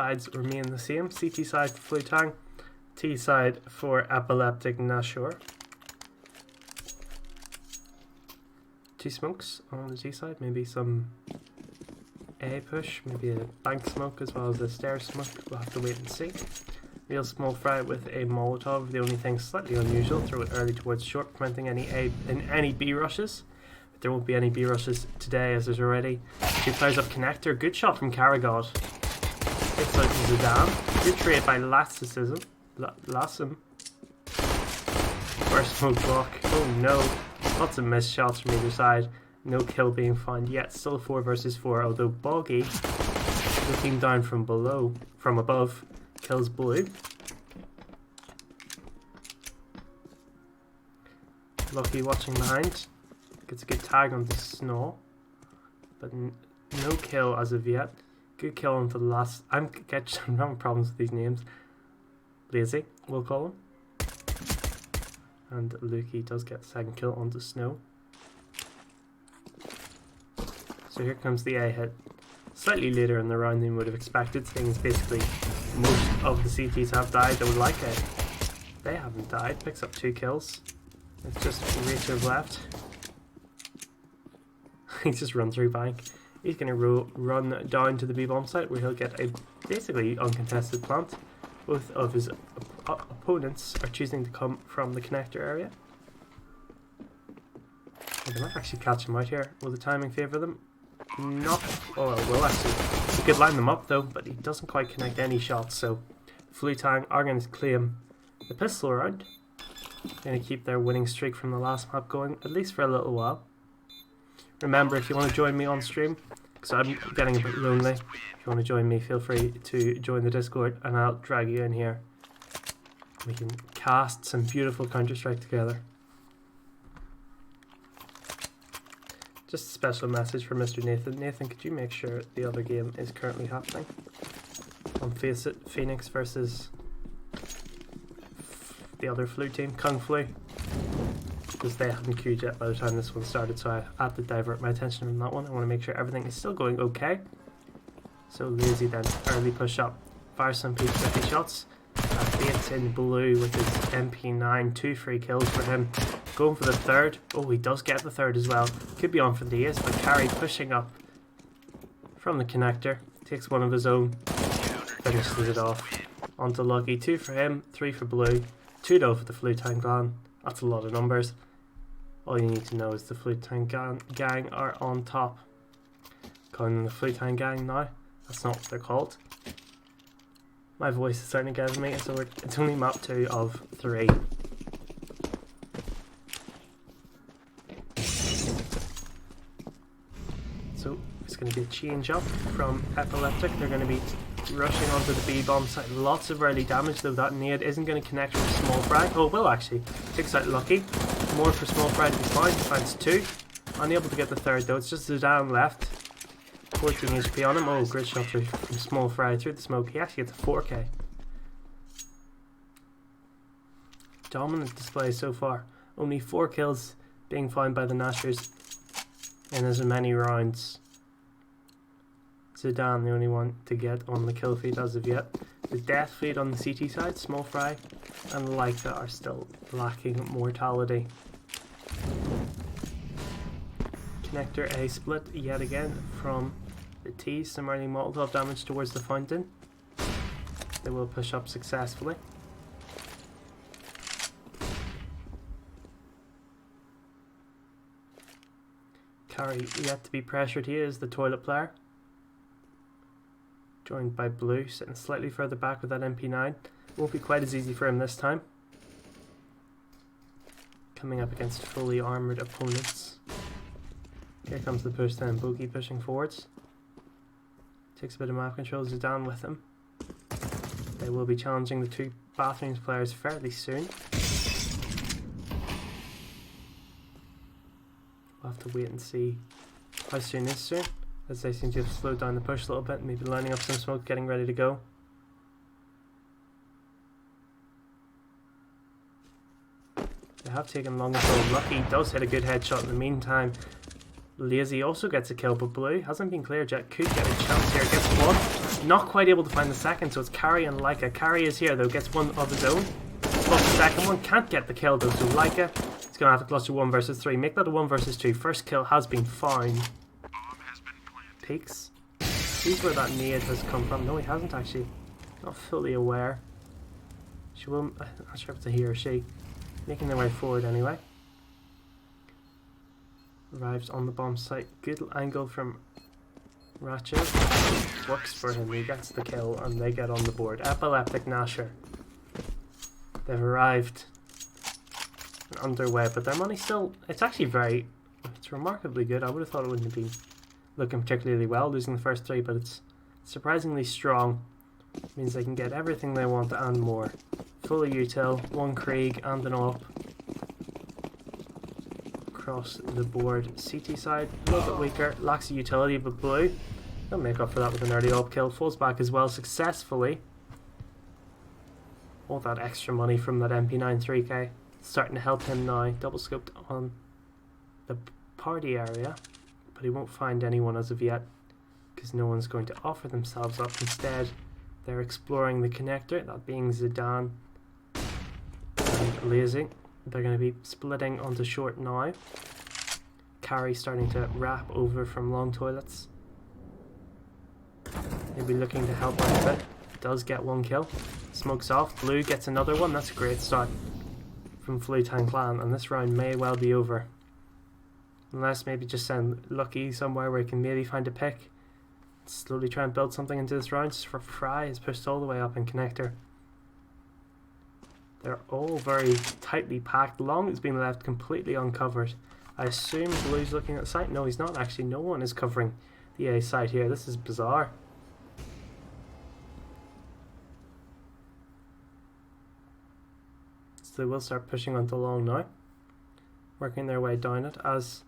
Sides remain the same. CT side for Flu-Tang, T side for EpilepticNashor. 2 smokes on the T side, maybe some A push, maybe a bank smoke as well as a stair smoke. We'll have to wait and see. Real small fry with a Molotov. The only thing slightly unusual, throw it early towards short, preventing any B rushes. But there won't be any B rushes today as there's already 2 players up connector. Good shot from Karagod. Hits out to Zidane. Good trade by Lassum. First smoke block. Oh no. Lots of missed shots from either side. No kill being found yet. Still 4 versus 4. Although Boggy, looking down from above, kills Blue. Lucky watching behind. Gets a good tag onto Snow. But no kill as of yet. Good kill onto the last. I'm having problems with these names. Lazy, we'll call him. And Lukey does get the second kill onto Snow. So here comes the A hit. Slightly later in the round than we would have expected, seeing basically most of the CTs have died. They would like it. They haven't died. Picks up 2 kills. It's just Rachel left. He's just run through bank. He's going to run down to the B-bomb site where he'll get a basically uncontested plant. Both of his opponents are choosing to come from the connector area. Well, they might actually catch him out here. Will the timing favour them? Not. Oh, it will actually. He could line them up though, but he doesn't quite connect any shots. So Flu-Tang are going to claim the pistol round. Going to keep their winning streak from the last map going, at least for a little while. Remember, if you want to join me on stream, because I'm getting a bit lonely, if you want to join me, feel free to join the Discord and I'll drag you in here. We can cast some beautiful Counter-Strike together. Just a special message for Mr. Nathan. Nathan, could you make sure the other game is currently happening? On Face It, Phoenix versus the other Flu team, Kung Flu. Because they hadn't queued yet by the time this one started, so I had to divert my attention from that one. I want to make sure everything is still going okay. So Lazy then, early push up, fires some P50 shots. Baits in Blue with his MP9, 2 free kills for him. Going for the third. Oh, he does get the third as well. Could be on for the ace, but Carry pushing up from the connector. Takes one of his own. Finishes it off. Onto Lucky. 2 for him, 3 for Blue. 2-0 for the Flu-Tang clan. That's a lot of numbers. All you need to know is the Flu-Tang gang are on top. Calling them the Flu-Tang gang now. That's not what they're called. My voice is starting to get me, so it's only map 2 of 3. So it's going to be a change up from Epileptic. They're going to be rushing onto the B-bomb site. Lots of early damage, though that nade isn't going to connect with Small Fry. Oh, well actually. Takes out Lucky. More for Small Fry to be found. He finds 2. Unable to get the third though. It's just Zidane left. 14 HP on him. Oh, great shot from Small Fry through the smoke. He actually gets a 4k. Dominant display so far. Only 4 kills being found by the Nashors in as many rounds. Zidane the only one to get on the kill feed as of yet. The death feed on the CT side, Small Fry and Leica are still lacking mortality. Connector A split yet again from the T. Some early Molotov damage towards the fountain. They will push up successfully. Carry yet to be pressured here is the toilet player. Joined by Blue, sitting slightly further back with that MP9. Won't be quite as easy for him this time. Coming up against fully armoured opponents. Here comes the push then, Bogey pushing forwards. Takes a bit of map control, Zidane with him. They will be challenging the 2 Bathrooms players fairly soon. We'll have to wait and see how soon is soon, as they seem to have slowed down the push a little bit, maybe lining up some smoke, getting ready to go. They have taken long control. Lucky does hit a good headshot in the meantime. Lazy also gets a kill, but Blue hasn't been cleared yet. Could get a chance here. Gets one. Not quite able to find the second, so it's Carry and Leica. Carry is here though, gets one of his own. Plus the second one, can't get the kill though, so Leica is going to have to cluster 1 versus 3. Make that a 1 versus 2. First kill has been found. Peeks. Sees where that nade has come from. No, he hasn't actually. Not fully aware. She will. I'm not sure if it's a he or she. Making their way forward anyway. Arrives on the bomb site. Good angle from Ratchet. Works for him. He gets the kill and they get on the board. EpilepticNashor. They've arrived and underway, but their money still. It's actually very. It's remarkably good. I would have thought it wouldn't have been looking particularly well, losing the first 3, but it's surprisingly strong. It means they can get everything they want and more. Fully util, 1 Krieg and an AWP. Across the board. CT side, a little bit weaker, lacks a utility, but Blue, they'll make up for that with an early AWP kill. Falls back as well successfully. All that extra money from that MP9 3k starting to help him now. Double scoped on the party area. But he won't find anyone as of yet because no one's going to offer themselves up. Instead, they're exploring the connector, that being Zidane and Lazy. They're going to be splitting onto short now. Carry starting to wrap over from long toilets. He'll be looking to help out a bit. Does get 1 kill. Smokes off. Blue gets another one. That's a great start from Flu-Tang clan, and this round may well be over. Unless maybe just send Lucky somewhere where he can maybe find a pick. Slowly try and build something into this round. Just for Fry is pushed all the way up in connector. They're all very tightly packed. Long has been left completely uncovered. I assume Blue's looking at the site. No, he's not actually. No one is covering the A site here. This is bizarre. So they will start pushing onto long now. Working their way down it as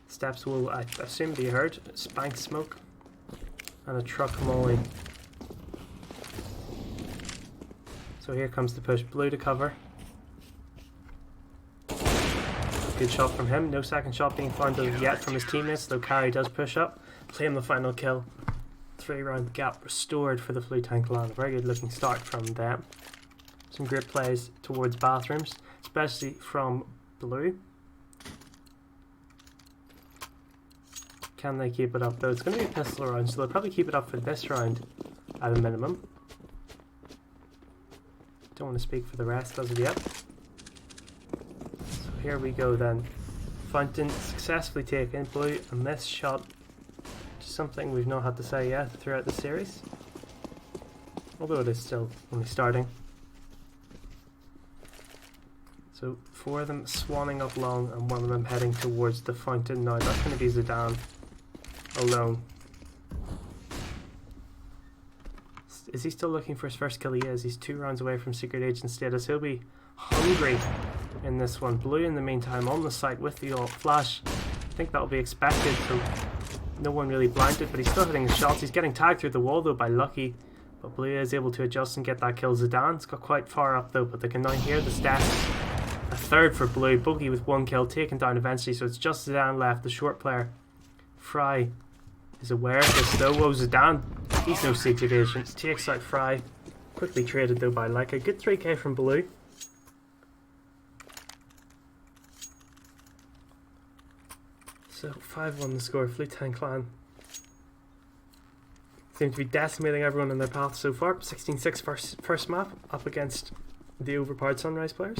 steps will, I assume, be heard. Spank smoke and a truck molly. So here comes the push. Blue to cover. Good shot from him. No second shot being found as of yet from his teammates, though Carry does push up. Claim the final kill. 3-round gap restored for the Flu-Tang clan. A very good looking start from them. Some great plays towards bathrooms, especially from Blue. Can they keep it up though? It's going to be a pistol round, so they'll probably keep it up for this round at a minimum. Don't want to speak for the rest as of yet. So here we go then. Fountain successfully taken. Blue and this shot. Just something we've not had to say yet throughout the series. Although it is still only starting. So 4 of them swanning up long and 1 of them heading towards the fountain now. That's going to be Zidane alone. Is he still looking for his first kill? He is. He's 2 rounds away from secret agent status. He'll be hungry in this one. Blue in the meantime on the site with the flash. I think that'll be expected, so no one really blinded, but he's still hitting his shots. He's getting tagged through the wall though by Lucky, but Blue is able to adjust and get that kill. Zidane's got quite far up though, but they can now hear the steps. A 3rd for Blue. Boogie with 1 kill, taken down eventually, so it's just Zidane left, the short player. Fry is aware of this though. Whoa, Zidane, he's no secret agent. Takes out Fry. Quickly traded though by like a good 3k from Blue. So 5-1 the score. Flu-Tang clan seem to be decimating everyone in their path so far. 16-6 first map up against the overpowered Sunrise players.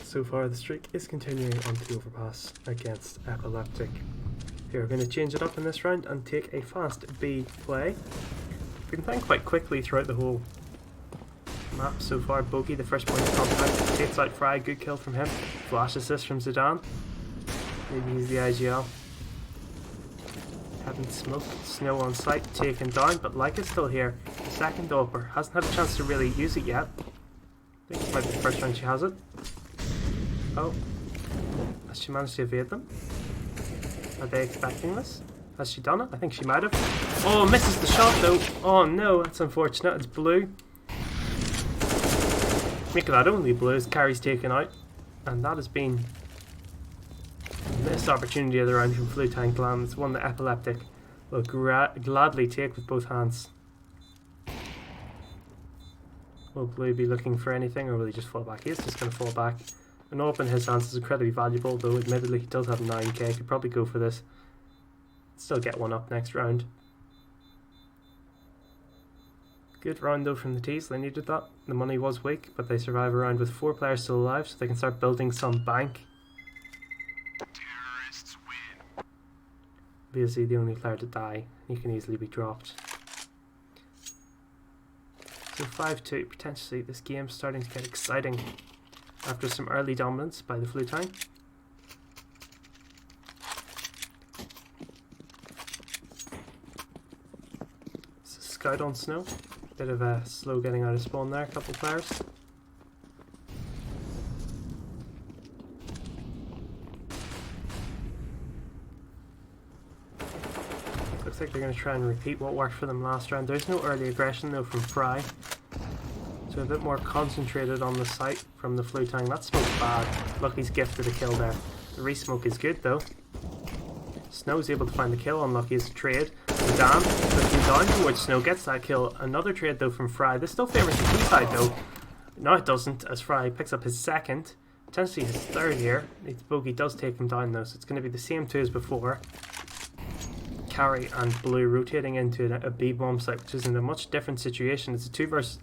So far the streak is continuing on the overpass against Epileptic. Here we're going to change it up in this round and take a fast B play. We've been playing quite quickly throughout the whole map so far. Bogey, the first point of contact, takes out Fry, good kill from him. Flash assist from Zidane. Maybe he's the IGL. Having smoke, snow on site, taken down, but like it's still here. The second doper hasn't had a chance to really use it yet. I think this might be the first round she has it. Oh, has she managed to evade them? Are they expecting this? Has she done it? I think she might have. Oh, misses the shot though. Oh no, that's unfortunate. It's Blue. Make that only Blue as Carry's taken out. And that has been a missed opportunity of the round from Flu-Tang clan. It's one that Epileptic will gladly take with both hands. Will Blue be looking for anything, or will he just fall back? He is just going to fall back. An AWP in his hands is incredibly valuable, though admittedly he does have 9k. Could probably go for this. Still get one up next round. Good round though from the T's, they needed that. The money was weak, but they survive a round with 4 players still alive, so they can start building some bank. Terrorists win. Obviously the only player to die, he can easily be dropped. So 5-2, potentially this game's starting to get exciting after some early dominance by the Flu-Tang. Scout on snow. Bit of a slow getting out of spawn there, a couple of players. Looks like they're going to try and repeat what worked for them last round. There's no early aggression though from Fry. So a bit more concentrated on the site from the Flu-Tang. That smoke's bad. Lucky's gifted a kill there. The re-smoke is good though. Snow's able to find the kill. Unlucky is a trade. The dam looking down towards Snow, gets that kill. Another trade though from Fry. This still favours the B side though. No, it doesn't, as Fry picks up his second, potentially his third here. The bogey does take him down though, so it's going to be the same two as before. Carry and Blue rotating into a B bomb site, which is in a much different situation. It's a 2 versus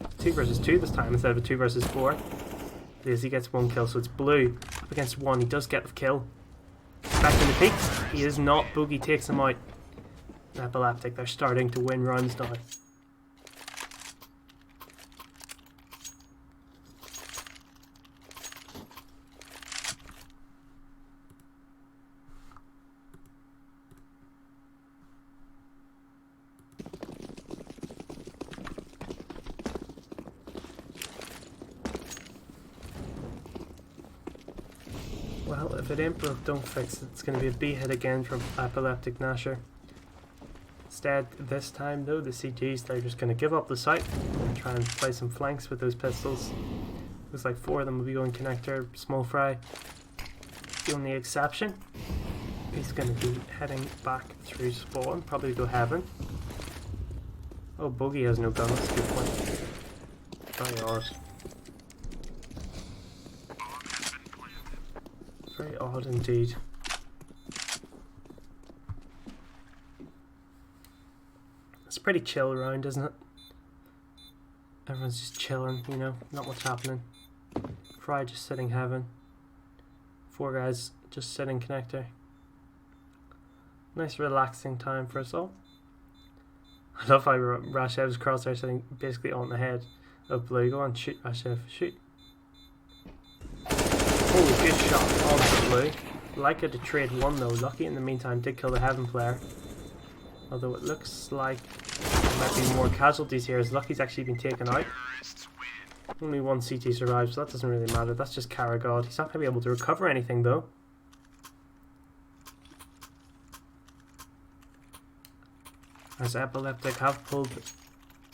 2 this time instead of a 2 versus 4. Because he gets one kill, so it's Blue up against one. He does get the kill. Back in the peak. He is not. Boogie takes him out. Epileptic, they're starting to win rounds now. Well, if it ain't broke, don't fix it. It's going to be a B hit again from EpilepticNashor. Instead, this time though, the CGs, they're just going to give up the site and try and play some flanks with those pistols. Looks like 4 of them will be going connector. Small Fry, the only exception. He's going to be heading back through spawn, probably go heaven. Oh, Bogey has no gun, that's a good point. Very odd. Very odd indeed. It's a pretty chill round, isn't it? Everyone's just chilling, you know, not much happening. Fry just sitting heaven. 4 guys just sitting connector. Nice relaxing time for us all. I love how Rashev's crosshair sitting basically on the head of Blue. Go on, shoot Rashev, shoot. Oh, good shot on Blue. Like it to trade 1 though. Lucky in the meantime did kill the heaven player. Although it looks like there might be more casualties here as Lucky's actually been taken out. Only 1 CT survives, so that doesn't really matter. That's just Karagod. He's not going to be able to recover anything though. As Epileptic have pulled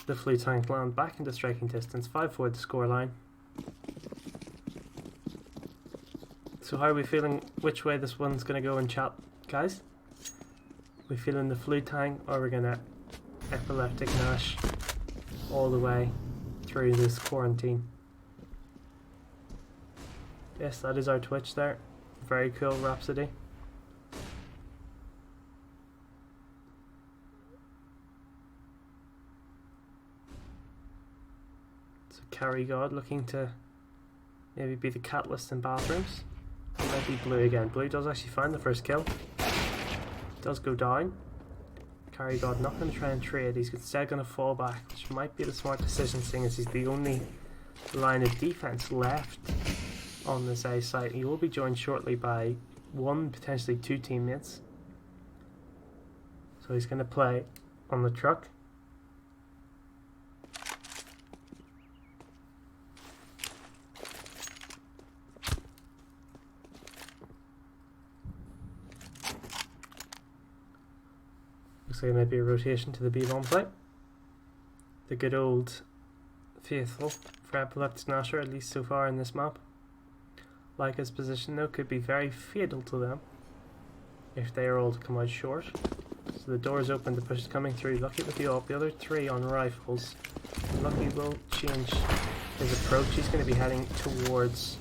the Flu-Tang clan back into striking distance. 5-4 the scoreline. So how are we feeling? Which way this one's going to go in chat, guys? We feeling the Flu-Tang, or we're going to EpilepticNash all the way through this quarantine? Yes, that is our Twitch there. Very cool, Rhapsody. So Carry God looking to maybe be the catalyst in bathrooms. It might be Blue again. Blue does actually find the first kill. Does go down. Carry God not going to try and trade. He's instead going to fall back, which might be the smart decision, seeing as he's the only line of defense left on this A site. He will be joined shortly by 1, potentially 2 teammates. So he's going to play on the truck. Looks like there might be a rotation to the B-bomb site. The good old faithful for EpilepticNashor, at least so far in this map. Leica's position though could be very fatal to them if they are all to come out short. So the door's open, the push is coming through. Lucky with the AWP, the other 3 on rifles. Lucky will change his approach. He's going to be heading towards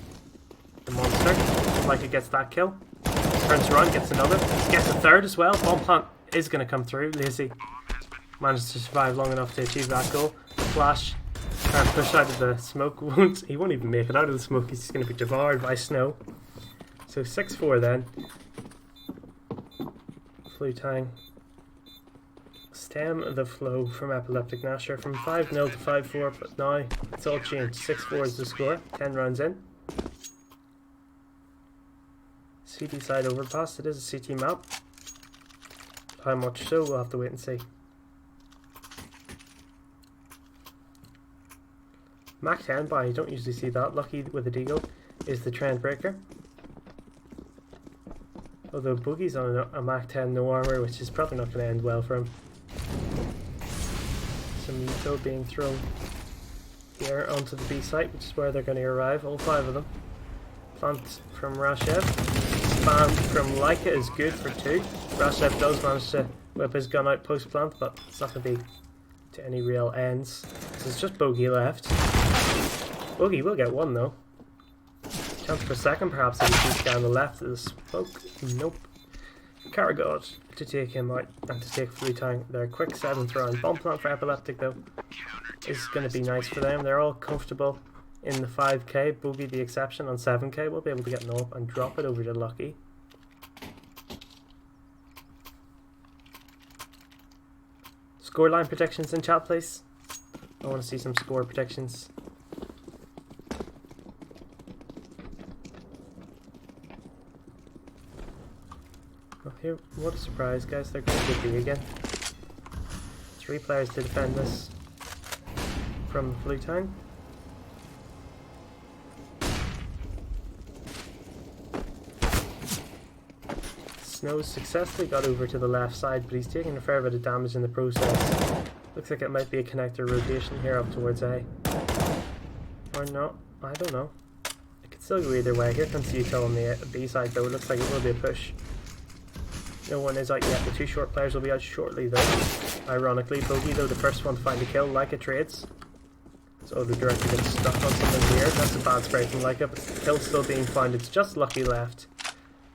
the monster. Lucky gets that kill. Turns around, gets another. Gets a third as well. Bomb plant is going to come through. Lazy managed to survive long enough to achieve that goal. The flash and push out of the smoke. He won't even make it out of the smoke. He's just going to be devoured by snow. So 6-4 then. Flu-Tang. Stem the flow from EpilepticNashor from 5-0 to 5-4, but now it's all changed. 6-4 is the score. 10 rounds in. CT side overpass. It is a CT map. How much so, we'll have to wait and see. Mach 10 by, you don't usually see that. Lucky with the deagle is the trend breaker. Although Boogie's on a Mach 10 no armor, which is probably not going to end well for him. Some eco being thrown here onto the B site, which is where they're going to arrive, all 5 of them. Plant from Rashev. Spam from Leica is good for 2. Rashev does manage to whip his gun out post plant, but it's not going to be to any real ends. So it's just Bogey left. Bogey will get 1 though. Chance for a second perhaps if he keeps down the left of the smoke. Nope. Karagod to take him out and to take Flu-Tang. Their quick 7th round. Bomb plant for Epileptic though is going to be nice for them. They're all comfortable in the 5k. Bogey the exception on 7k. We'll be able to get an AWP and drop it over to Lucky. Scoreline predictions in chat please. I want to see some score predictions. Well, here, what a surprise guys, they're going to be again. 3 players to defend this from Flu-Tang. Snow successfully got over to the left side, but he's taking a fair bit of damage in the process. Looks like it might be a connector rotation here up towards A. Or not, I don't know. It could still go either way. Here comes the util on the B side though, it looks like it will be a push. No one is out yet, the 2 short players will be out shortly though. Ironically, Bogey though, the first one to find a kill, Leica trades. So the director gets stuck on something here, that's a bad spray from Leica, but the kill's still being found, it's just Lucky left.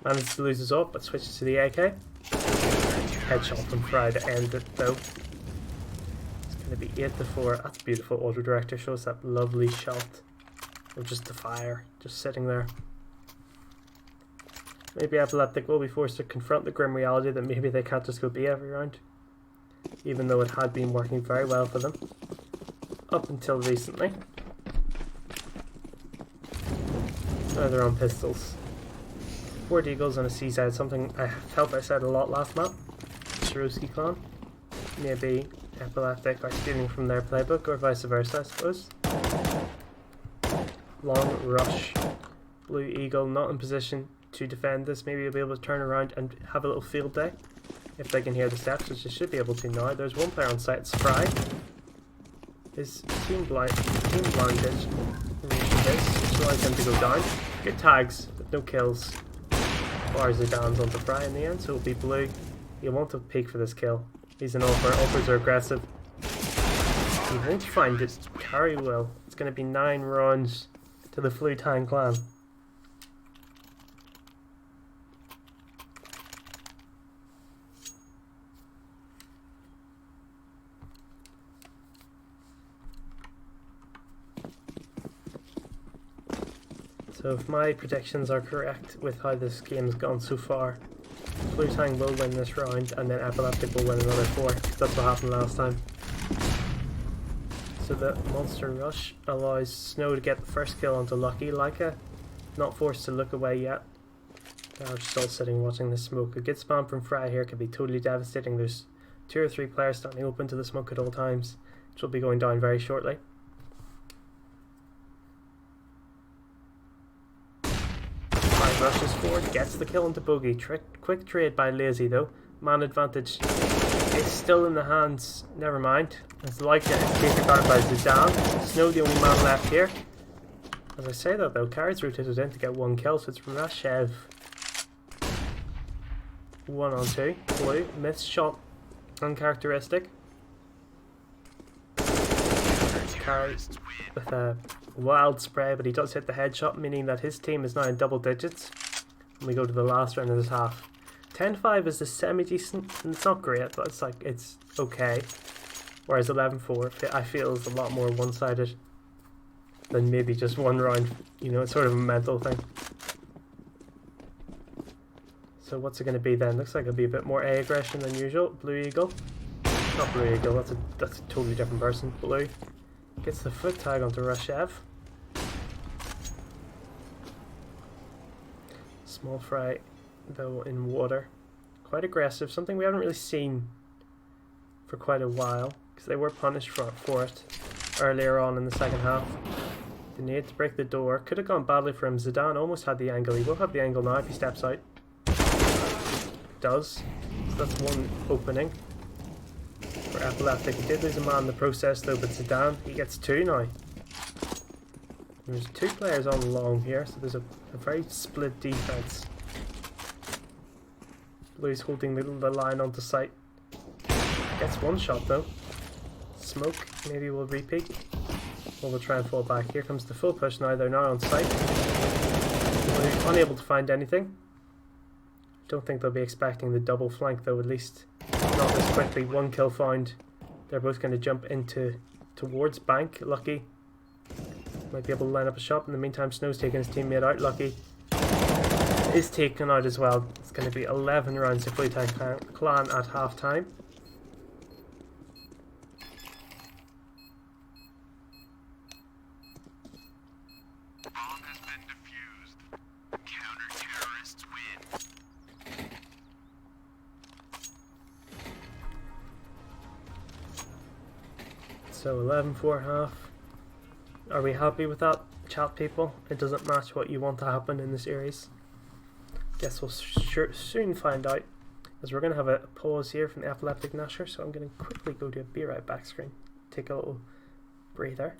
Manages to lose his up, but switches to the AK. Headshot from Fry to end it though. It's going to be 8-4. That's beautiful. Auto director shows that lovely shot of just the fire, just sitting there. Maybe Epileptic will be forced to confront the grim reality that maybe they can't just go B every round, even though it had been working very well for them up until recently. Now they're on pistols. 4 deagles on a C side, something I felt I said a lot last map. Shirovsky clan. Maybe Epileptic are stealing from their playbook, or vice versa, I suppose. Long rush. Blue Eagle not in position to defend this. Maybe you'll be able to turn around and have a little field day if they can hear the steps, which they should be able to now. There's 1 player on site, Spry. His team blindage which allows them to go down. Good tags, but no kills. Bars the downs onto Fry in the end, so it'll be Blue. You want to peek for this kill. He's an offer. Offers are aggressive. He won't find it. Carry will. It's going to be 9 rounds to the Flu-Tang clan. So if my predictions are correct with how this game's gone so far, Flu-Tang will win this round and then Epileptic will win another 4. That's what happened last time. So the monster rush allows Snow to get the first kill onto Lucky. Leica not forced to look away yet. They're still sitting watching the smoke. A good spam from Fry here could be totally devastating. There's 2 or 3 players standing open to the smoke at all times, which will be going down very shortly. Rushes forward, gets the kill into Bogey. Quick trade by Lazy though. Man advantage is still in the hands. Never mind. It's like it taken down by Zidane. Snow the only man left here. As I say that though, Carrot's rotated in to get 1 kill, so it's Rashev. 1 on 2. Blue. Missed shot Uncharacteristic. Carry with a wild spray, but he does hit the headshot, meaning that his team is now in double digits. And we go to the last round of this half. 10-5 is a semi-decent, and it's not great, but it's okay. Whereas 11-4, I feel, is a lot more one-sided than maybe just one round. You know, it's sort of a mental thing. So what's it going to be then? Looks like it'll be a bit more A aggression than usual. Blue Eagle. Not Blue Eagle, that's a totally different person. Blue. Gets the foot tag onto Rashev. Small fry, though, in water. Quite aggressive, something we haven't really seen for quite a while, because they were punished for it earlier on in the second half. The need to break the door. Could have gone badly for him. Zidane almost had the angle. He will have the angle now if he steps out. Does. So that's one opening for Epileptic. He did lose a man in the process though, but Zidane, he gets two now. There's two players on long here, so there's a very split defense. Blue's holding the line onto sight. Gets one shot though. Smoke, maybe we'll repeat. Or we'll try and fall back. Here comes the full push now, they're now on sight. Blue unable to find anything. Don't think they'll be expecting the double flank though, at least not this quickly. One kill found. They're both going to jump towards bank. Lucky might be able to line up a shot. In the meantime, Snow's taking his teammate out. Lucky is taken out as well. It's going to be 11 rounds of Flu-Tang clan at half time. So 11-4 half. Are we happy with that, chat people? It doesn't match what you want to happen in the series. Guess we'll soon find out, as we're going to have a pause here from the EpilepticNashor, so I'm going to quickly go to a be right back screen. Take a little breather.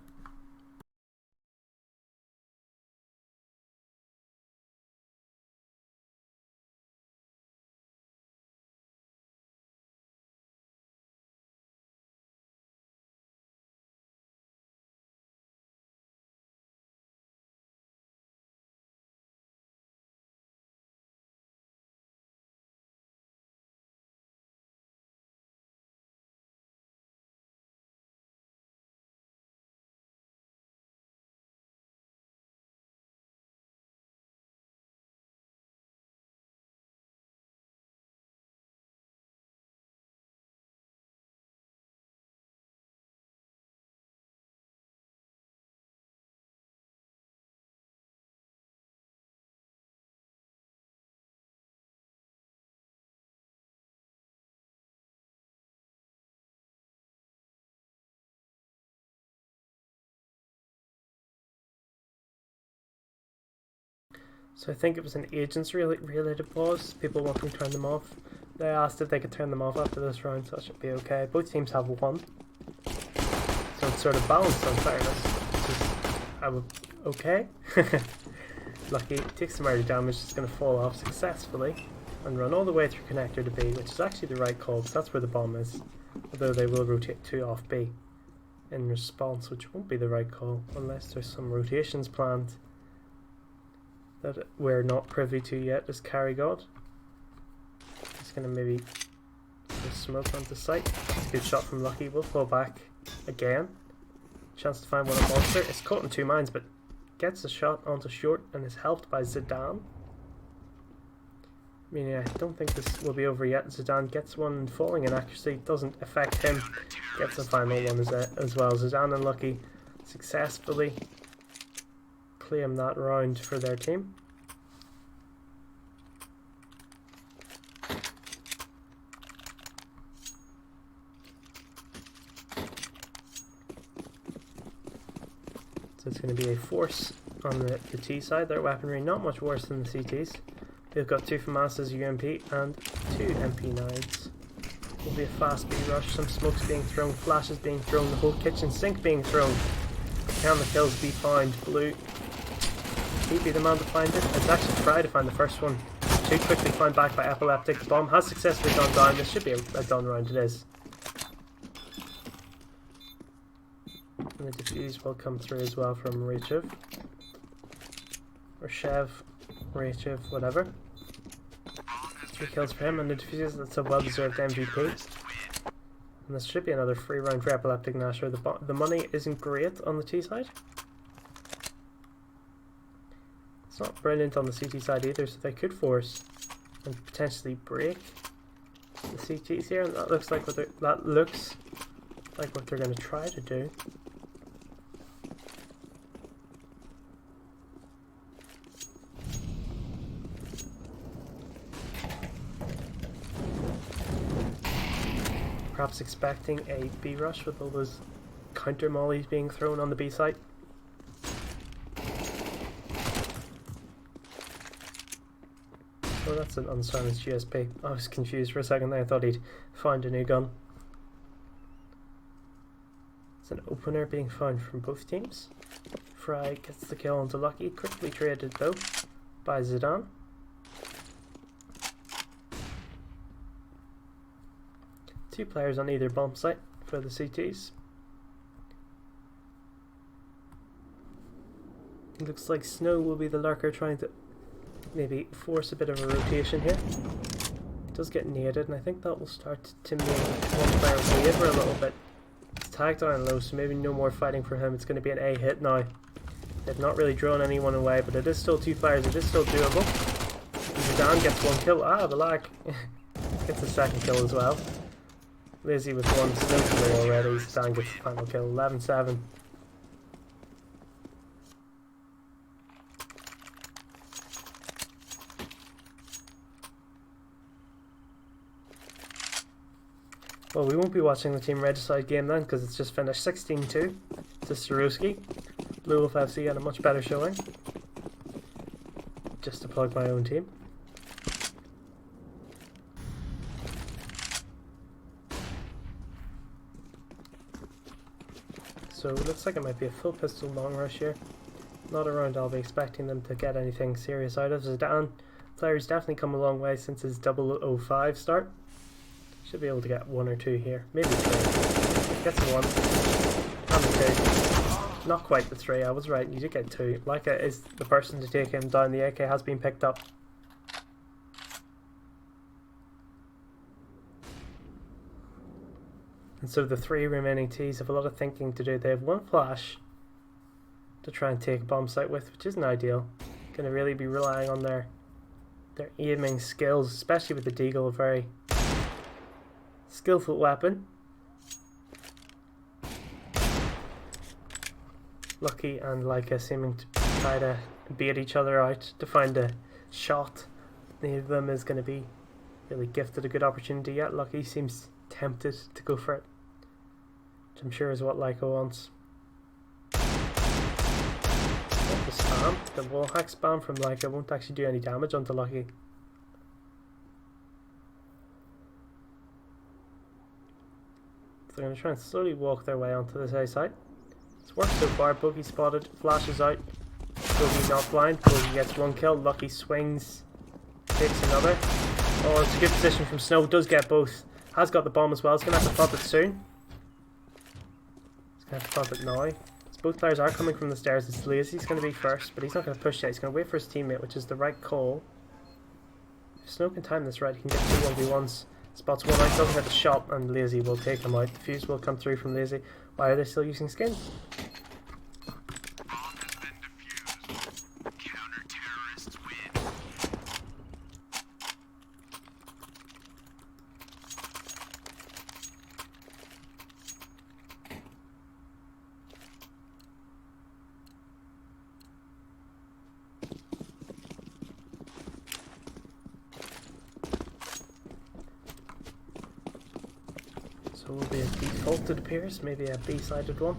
So I think it was an agents related pause. People wanting to turn them off. They asked if they could turn them off after this round, so that should be okay. Both teams have one, so it's sort of balanced on fairness. Okay. Lucky takes some early damage. It's going to fall off successfully and run all the way through connector to B, which is actually the right call because that's where the bomb is. Although they will rotate 2 off B in response, which won't be the right call unless there's some rotations planned that we're not privy to yet as Carry God. Just gonna maybe just smoke onto sight. Good shot from Lucky. We'll fall back again. Chance to find one at Monster. It's caught in 2 mines, but gets a shot onto short and is helped by Zidane. I mean, I don't think this will be over yet. Zidane gets one falling in accuracy, doesn't affect him. Gets the final one as well. Zidane and Lucky successfully claim that round for their team. So it's going to be a force on the T side. Their weaponry not much worse than the CTs. They've got 2 FAMAS's UMP and 2 MP9s. Will be a fast B rush, some smokes being thrown, flashes being thrown, the whole kitchen sink being thrown. Can the kills be found? Blue, he'd be the man to find it. Let's actually try to find the first one. 2, quickly found back by Epileptic. The bomb has successfully gone down. This should be a done round, it is. And the defuse will come through as well from Rechev. Or Chev, Rechev, whatever. 3 kills for him, and the defuse, that's a well-deserved MVP. And this should be another free round for EpilepticNashor. The money isn't great on the T side. It's not brilliant on the CT side either, so they could force and potentially break the CTs here, and that looks like what they're going to try to do. Perhaps expecting a B rush with all those counter mollies being thrown on the B site. Oh, that's an unsilenced GSP. I was confused for a second there. I thought he'd found a new gun. It's an opener being found from both teams. Fry gets the kill onto Lucky, quickly traded though by Zidane. Two players on either bomb site for the CTs. It looks like Snow will be the lurker, trying to maybe force a bit of a rotation here. It does get naded, and I think that will start to make one player waver a little bit. It's tagged down low, so maybe no more fighting for him. It's going to be an A hit now. They've not really drawn anyone away, but it is still 2 players. It is still doable. Zidane gets 1 kill. Ah, the lag. Gets a second kill as well. Lizzie with 1 Snow kill already. Zidane gets the final kill. 11-7. Well, we won't be watching the Team Regicide game then, because it's just finished 16-2 to Swarovski. Blue Wolf FC had a much better showing. Just to plug my own team. So it looks like it might be a full pistol long rush here. Not a round I'll be expecting them to get anything serious out of. Zidane, player's definitely come a long way since his 005 start. Should be able to get 1 or 2 here. Maybe 3. Gets the 1. And the 2. Not quite the 3, I was right. You did get 2. Leica is the person to take him down. The AK has been picked up. And so the 3 remaining Ts have a lot of thinking to do. They have 1 flash to try and take a bomb site with, which isn't ideal. Going to really be relying on their aiming skills, especially with the Deagle, a very skillful weapon. Lucky and Leica seeming to try to beat each other out to find a shot. Neither of them is going to be really gifted a good opportunity yet. Lucky seems tempted to go for it, which I'm sure is what Leica wants. The spam, the wall hack spam from Leica won't actually do any damage onto Lucky. They're going to try and slowly walk their way onto this A site. It's worked so far. Boogie spotted, flashes out. Boogie not blind. Boogie gets 1 kill. Lucky swings, takes another. Oh, it's a good position from Snow. Does get both. Has got the bomb as well. He's going to have to pop it soon. He's going to have to pop it now. So both players are coming from the stairs. It's Lazy's going to be first, but he's not going to push yet. He's going to wait for his teammate, which is the right call. If Snow can time this right, he can get 2 1v1s. Spots 1 out, doesn't get the shot, and Lazy will take him out. The fuse will come through from Lazy. Why are they still using skin? So will be a default, it appears, maybe a B-sided one.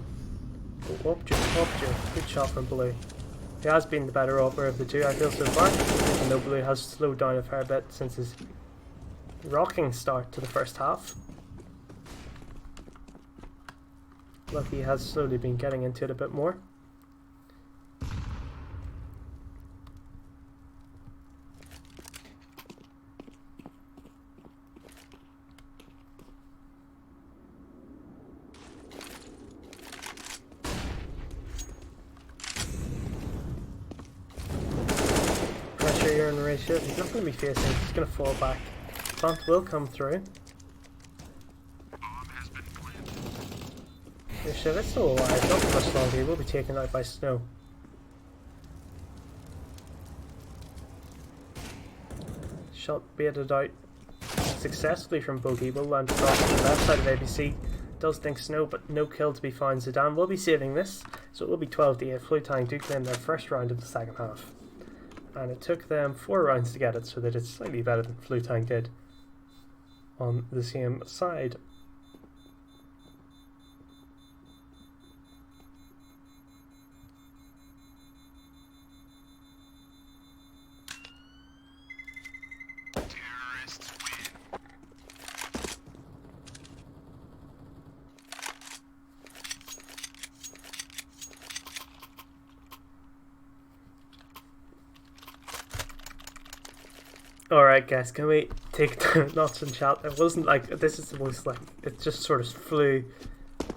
Oh, Opture, good shot from Blue. He has been the better offer of the 2, I feel, so far. I know Blue has slowed down a fair bit since his rocking start to the first half. Lucky has slowly been getting into it a bit more. sure you're in the ratio. He's not going to be facing, he's going to fall back. Plant will come through. Oh shit, it's still alive, not for much longer, he will be taken out by snow. Shot baited out successfully from Bogey, will land across to the left side of ABC. Does think snow, but no kill to be found. Zidane will be saving this, so it will be 12-8. Flu-Tang do claim their first round of the second half. And it took them 4 rounds to get it, so they did slightly better than Flu-Tang did on the same side. Alright guys, can we take the knots and chat? It wasn't like, this is the most like, it just sort of flew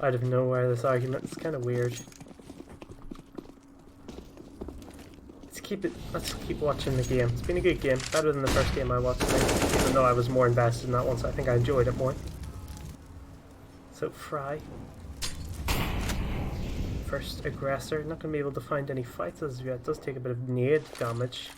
out of nowhere, this argument. It's kind of weird. Let's keep watching the game. It's been a good game, better than the first game I watched, even though I was more invested in that one, so I think I enjoyed it more. So Fry, first aggressor, not going to be able to find any fights as yet. It does take a bit of nade damage.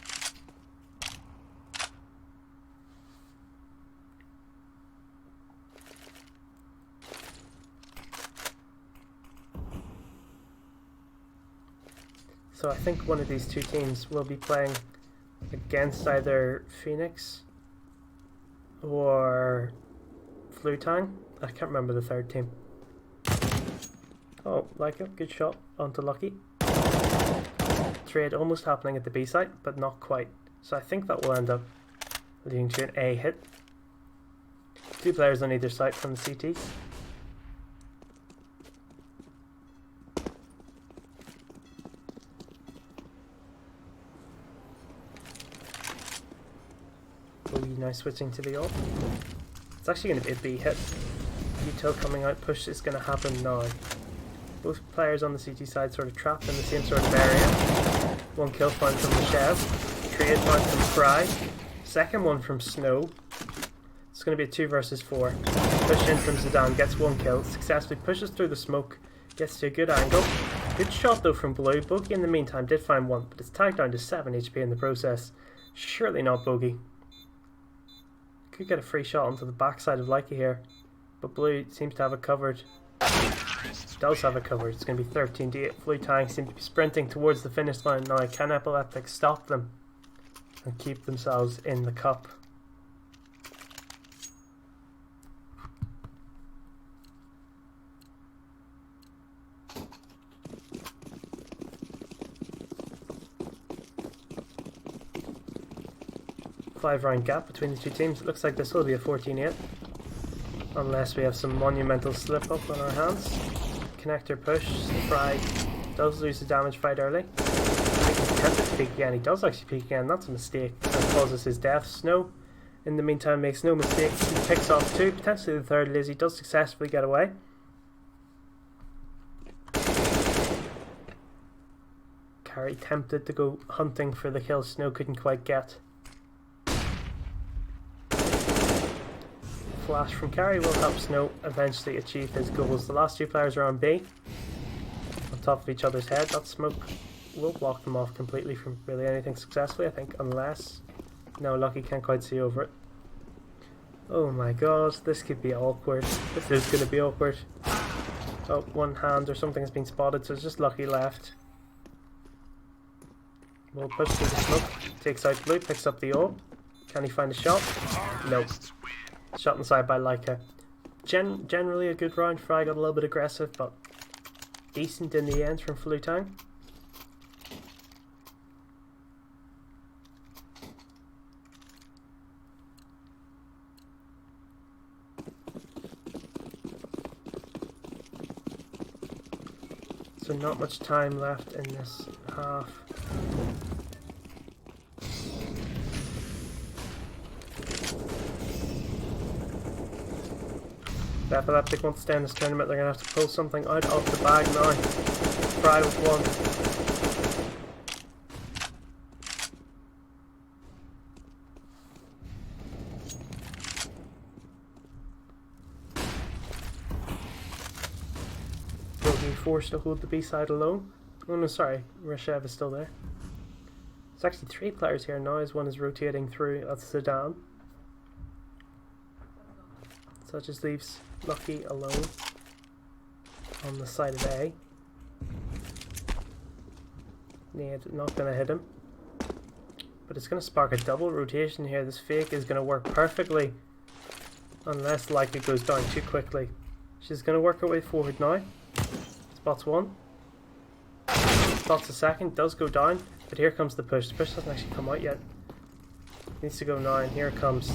So I think one of these two teams will be playing against either Phoenix or Flu-Tang. I can't remember the third team. Oh, like it. Good shot onto Lucky. Trade almost happening at the B site, but not quite. So I think that will end up leading to an A hit. 2 players on either side from the CT. Now switching to the ult. It's actually going to be a B hit. Util coming out, push is going to happen now. Both players on the CT side sort of trapped in the same sort of area. 1 kill found from the Chev. Trade found from Fry. Second one from Snow. It's going to be a 2 versus 4. Push in from Zidane, gets 1 kill. Successfully pushes through the smoke. Gets to a good angle. Good shot though from Blue. Bogey in the meantime did find 1, but it's tagged down to 7 HP in the process. Surely not Bogey. Could get a free shot onto the backside of Leica here, but Blue seems to have it covered. Does have it covered. It's going to be 13-8. Flu-Tang seem to be sprinting towards the finish line now. Can Epileptic stop them and keep themselves in the cup? Five-round gap between the two teams. It looks like this will be a 14-8. Unless we have some monumental slip-up on our hands. Connector push. Fry does lose the damage fight early. I think he's tempted to peek again. He does actually peek again. That's a mistake. That causes his death. Snow, in the meantime, makes no mistakes. He picks off 2. Potentially the third. Lizzie does successfully get away. Carry tempted to go hunting for the kill. Snow couldn't quite get. Flash from Carry will help Snow eventually achieve his goals. The last 2 players are on B, on top of each other's head. That smoke will block them off completely from really anything successfully, I think, unless... No, Lucky can't quite see over it. Oh my god, this could be awkward. This is going to be awkward. Oh, 1 hand or something has been spotted, so it's just Lucky left. We'll push through the smoke, takes out Blue, picks up the ult. Can he find a shot? Nope. Shot inside by Leica. Generally a good round. Fry got a little bit aggressive, but decent in the end from Flu-Tang. So not much time left in this half. If Epileptic wants to stay in this tournament, they're going to have to pull something out of the bag now. Fry with 1. Bogey forced to hold the B side alone. Oh no, sorry, Rashev is still there. There's actually 3 players here now as one is rotating through. That's Zidane. So that just leaves Lucky alone on the side of A. Nade not going to hit him. But it's going to spark a double rotation here. This fake is going to work perfectly. Unless Lucky goes down too quickly. She's going to work her way forward now. Spots one. Spots a second. Does go down. But here comes the push. The push hasn't actually come out yet. Needs to go now, and here it comes.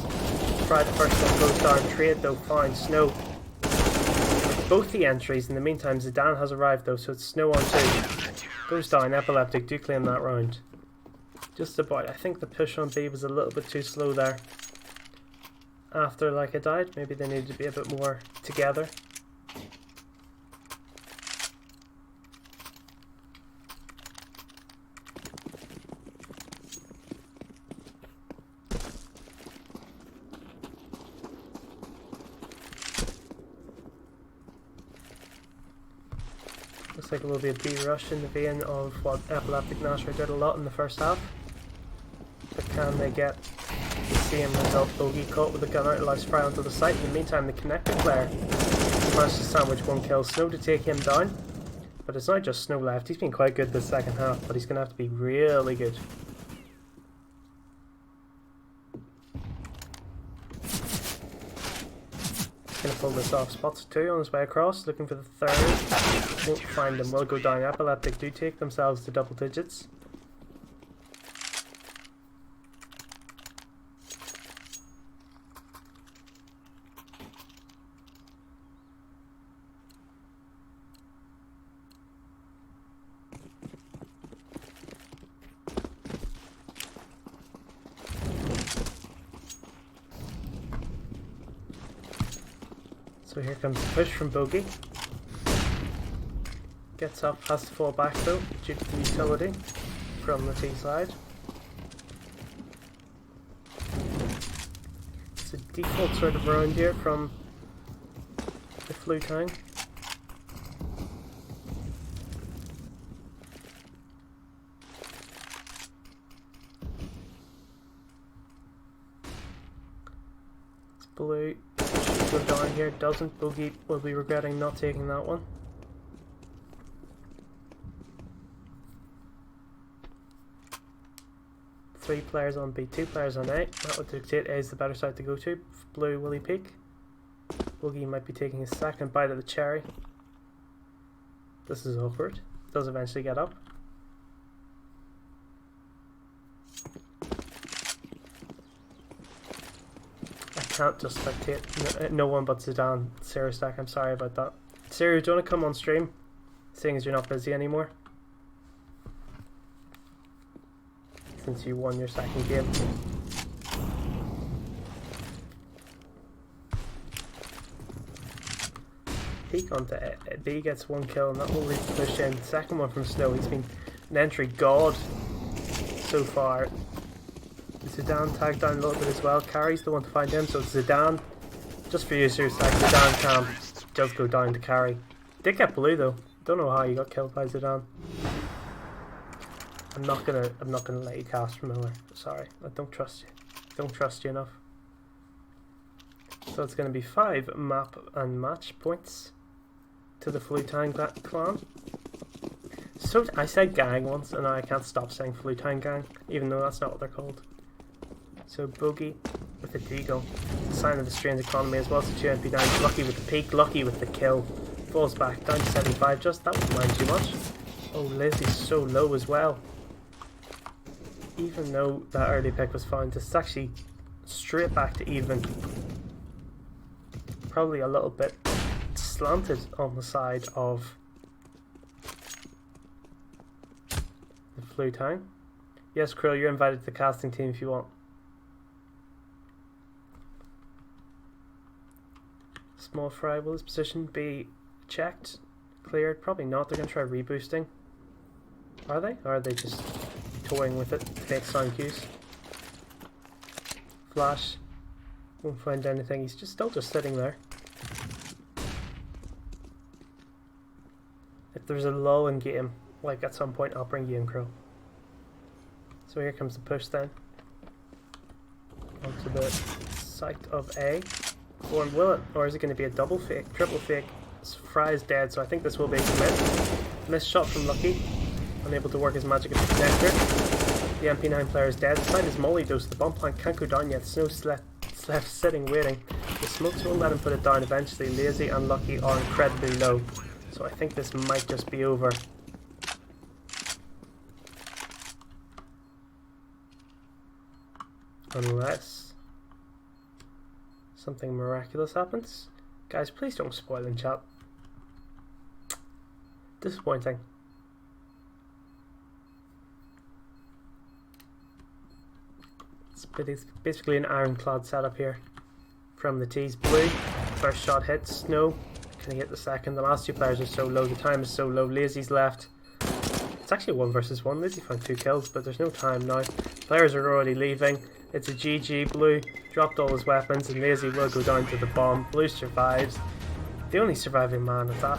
Try the first one, goes down. Trade though, fine. Snow. Both the entries. In the meantime, Zidane has arrived though, so it's Snow on 2. Goes down. Epileptic do claim that round. Just about. I think the push on B was a little bit too slow there. After Leica died, maybe they needed to be a bit more together. Looks like it will be a B rush in the vein of what EpilepticNashor did a lot in the first half. But can they get the same result? Bogey caught with a gun out, allows fire onto the site. In the meantime, the connected player managed to sandwich 1 kill. Snow to take him down. But it's not just Snow left. He's been quite good this second half, but he's going to have to be really good. Gonna pull this off. Spots 2 on his way across, looking for the 3rd. Won't find him. Will go down. Epileptic do take themselves to double digits. So here comes the push from Bogey. Gets up, has to fall back though, due to the utility from the T side. It's a default sort of round here from the Flu-Tang. It's blue. Go down here, doesn't. Bogey will be regretting not taking that one. Three players on B, 2 players on A. That would dictate A is the better side to go to. Blue, will he peek? Bogey might be taking his second bite of the cherry. This is awkward. Does eventually get up. Can't just spectate. No one but Zidane. Sarah Stack, I'm sorry about that. Sarah, do you want to come on stream? Seeing as you're not busy anymore. Since you won your second game. Peek onto B, gets 1 kill, and that will lead to push in. Second one from Snow. He's been an entry god so far. Zidane tagged down a little bit as well. Carry's the one to find him, so it's Zidane. Just for you, serious like Zidane can just go down to Carry. Did get blue though. Don't know how you got killed by Zidane. I'm not gonna let you cast from Miller. Sorry, I don't trust you. Don't trust you enough. So it's gonna be 5 map and match points to the Flu-Tang clan. So I said gang once, and now I can't stop saying Flu-Tang gang, even though that's not what they're called. So Bogey with the deagle, sign of the strange economy as well. So 2 MP9, Lucky with the peak, Lucky with the kill, falls back down to 75. Just that was mine too much. Oh, Lizzie's so low as well. Even though that early pick was fine, this is actually straight back to even. Probably a little bit slanted on the side of the Flu-Tang. Yes, Krill, you're invited to the casting team if you want. Small fry, will his position be checked? Cleared? Probably not. They're going to try reboosting. Are they? Or are they just toying with it to make sound cues? Flash. Won't find anything. He's still just sitting there. If there's a lull in game, like at some point, I'll bring you in, Crow. So here comes the push then. Onto the site of A. Or will it? Or is it going to be a double fake, triple fake? Fry is dead, so I think this will be a commit. Missed shot from Lucky. Unable to work his magic at the connector. The MP9 player is dead. Despite his molly dose, the bomb plant can't go down yet. Snow's left sitting waiting. The smokes won't let him put it down eventually. Lazy and Lucky are incredibly low. So I think this might just be over. Unless something miraculous happens. Guys, please don't spoil in chat. Disappointing. It's basically an ironclad setup here. From the tees. Blue, first shot hits. Snow, can he hit the second? The last two players are so low, the time is so low. Lazy's left. It's actually 1 versus 1. Lazy found 2 kills, but there's no time now. Players are already leaving. It's a GG. Blue dropped all his weapons, and Lazy will go down to the bomb. Blue survives. The only surviving man at that.